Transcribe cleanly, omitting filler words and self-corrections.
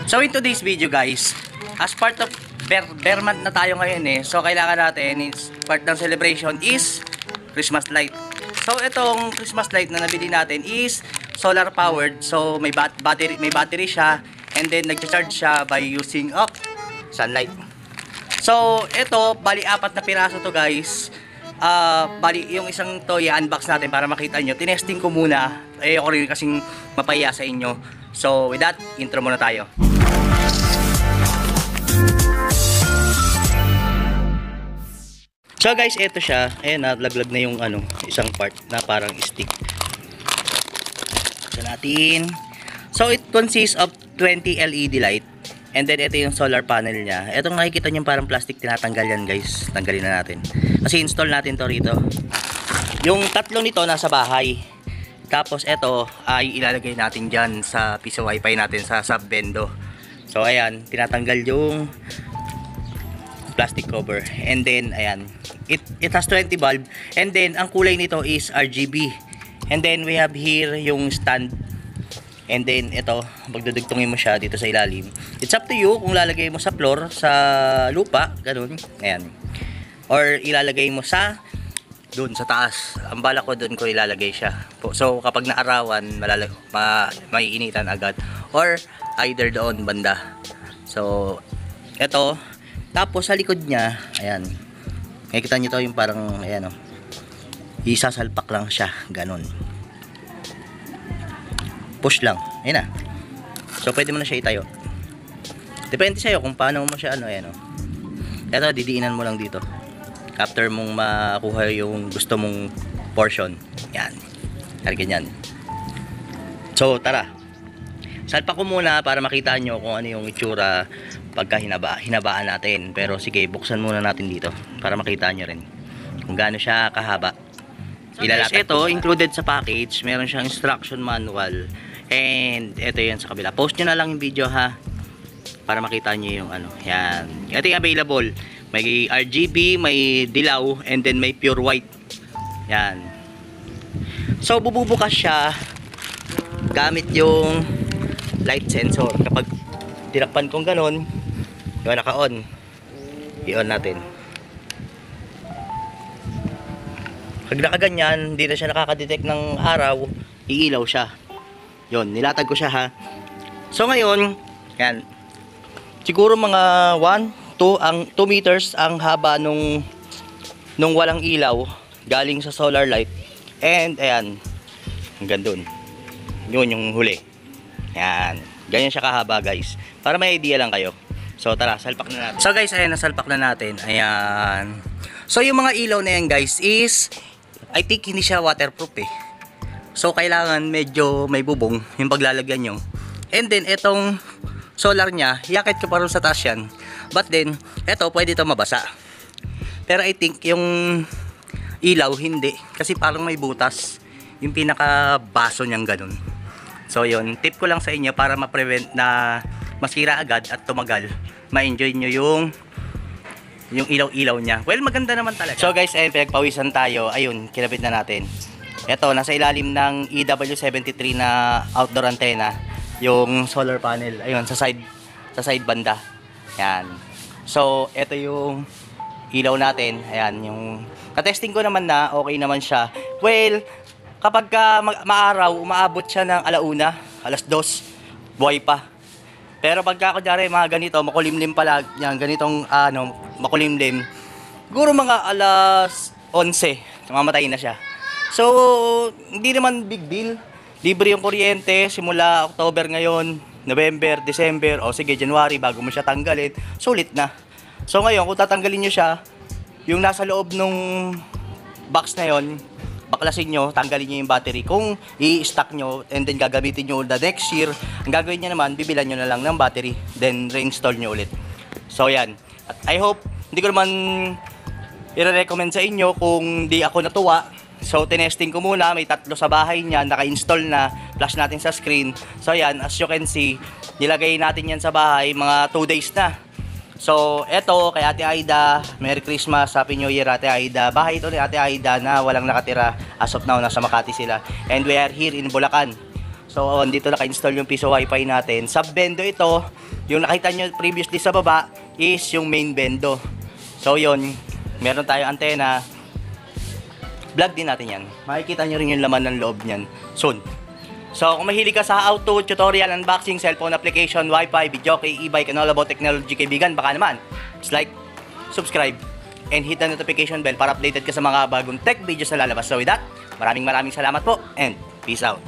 So in today's video guys, as part of bear month na tayo ngayon so kailangan natin is part ng celebration is Christmas light. So itong Christmas light na nabili natin is solar powered. So may battery siya, and then nagcha-charge siya by using sunlight. So ito, bali 4 na piraso to guys. Bali yung isang to i-unbox natin para makita nyo. Tinesting ko muna. Ako rin kasing mapaya sa inyo. So with that, intro muna tayo. So guys, ito siya. Ayan, laglag na yung isang part na parang stick. So natin. So it consists of 20 LED light. And then ito yung solar panel niya. Itong nakikita nyo parang plastic, tinatanggal yan guys. Tanggalin na natin. Kasi install natin to rito. Yung tatlong nito nasa bahay. Tapos ito ay ilalagay natin dyan sa piso wifi natin sa subbendo. So ayan, tinatanggal yung plastic cover. And then ayan, it has 20 bulb. And then ang kulay nito is RGB. And then we have here yung stand. And then ito, pagdudugtungin mo siya dito sa ilalim. It's up to you kung lalagay mo sa floor, sa lupa, ganun. Ayan. Or ilalagay mo sa doon sa taas. Ang bala ko doon ko ilalagay siya. So kapag naarawan, maiinitan agad. Or either doon banda. So ito. Tapos sa likod niya, ayan. Nakikita niyo to yung parang ayan isasalpak lang siya, ganun. Push lang. Ayan na. So pwede mo na siya itayo. Depende sa'yo kung paano mo siya ayan Ito, didiinan mo lang dito. After mong makuha yung gusto mong portion. Yan. Ganyan. So tara. Salpa ko muna para makita nyo kung ano yung itsura pagka hinabaan natin. Pero sige, buksan muna natin dito para makita nyo rin kung gaano siya kahaba. Ito, included sa package, meron siyang instruction manual. And ito yan sa kabila. Post nyo na lang yung video ha, para makita nyo yung yan. Ito yung available. May RGB, may dilaw, and then may pure white. Yan. So bububukas siya gamit yung light sensor. Kapag tinakpan kong ganon, yung naka-on, i-on natin. Pag nakaganyan, hindi na siya nakakadetect ng araw, iilaw siya. Yun, nilatag ko siya ha. So ngayon, yan. Siguro mga 2 meters ang haba nung walang ilaw galing sa solar light. And ayan, hanggang dun. Yun yung huli. Yan. Ganyan siya kahaba guys. Para may idea lang kayo. So tara, salpak na natin. So guys, ayan, nasalpak na natin. Ayan. So yung mga ilaw na yan guys is, I think hindi siya waterproof So kailangan medyo may bubong yung paglalagyan nyo. And then itong solar nya, yakit ko pa rin sa taas yan. But then, ito pwede ito mabasa. Pero I think yung ilaw hindi. Kasi parang may butas yung pinaka baso niyang ganun. So yun, tip ko lang sa inyo para ma-prevent na masira agad at tumagal. Ma-enjoy nyo yung ilaw-ilaw niya. Well, maganda naman talaga. So guys, ayun, pinagpawisan tayo. Ayun, kinabit na natin. Ito, nasa ilalim ng EW73 na outdoor antenna, yung solar panel. Ayun, sa side banda. Yan. So, ito yung ilaw natin. Ayan, yung katesting ko naman na okay naman siya. Well, kapag maaraw, umaabot siya ng 1:00, 2:00, buhay pa. Pero pagka kunyari mga ganito, makulimlim pala, yan, ganitong makulimlim, siguro mga 11:00, mamatay na siya. So, hindi naman big deal. Libre yung kuryente simula October ngayon, November, December, o sige, January, bago mo siya tanggalin, sulit na. So ngayon, kung tatanggalin nyo siya, yung nasa loob nung box na yon, baklasin nyo, tanggalin nyo yung battery. Kung i-stack nyo and then gagamitin nyo the next year, ang gagawin nyo naman, bibilan nyo na lang ng battery, then reinstall nyo ulit. So yan. At I hope, hindi ko naman i-recommend sa inyo kung di ako natuwa. So tinesting ko muna, may 3 sa bahay niya, naka-install na, flash natin sa screen. So yan, as you can see, nilagay natin yan sa bahay, mga 2 days na. So eto, kay Ate Aida, Merry Christmas, Happy New Year Ate Aida. Bahay ito ni Ate Aida na walang nakatira as of now, nasa Makati sila. And we are here in Bulacan. So So, dito naka-install yung piso wifi natin. Sub-bendo ito. Yung nakita nyo previously sa baba is yung main bendo. So, yun. Meron tayong antena. Vlog din natin yan. Makikita nyo rin yung laman ng loob nyan soon. So, kung mahilig ka sa auto, tutorial, unboxing, cellphone application, wifi, video key, e-bike, and all about technology, kaibigan, baka naman, just like, subscribe, and hit the notification bell para updated ka sa mga bagong tech videos na lalabas. So, with that, maraming salamat po, and peace out.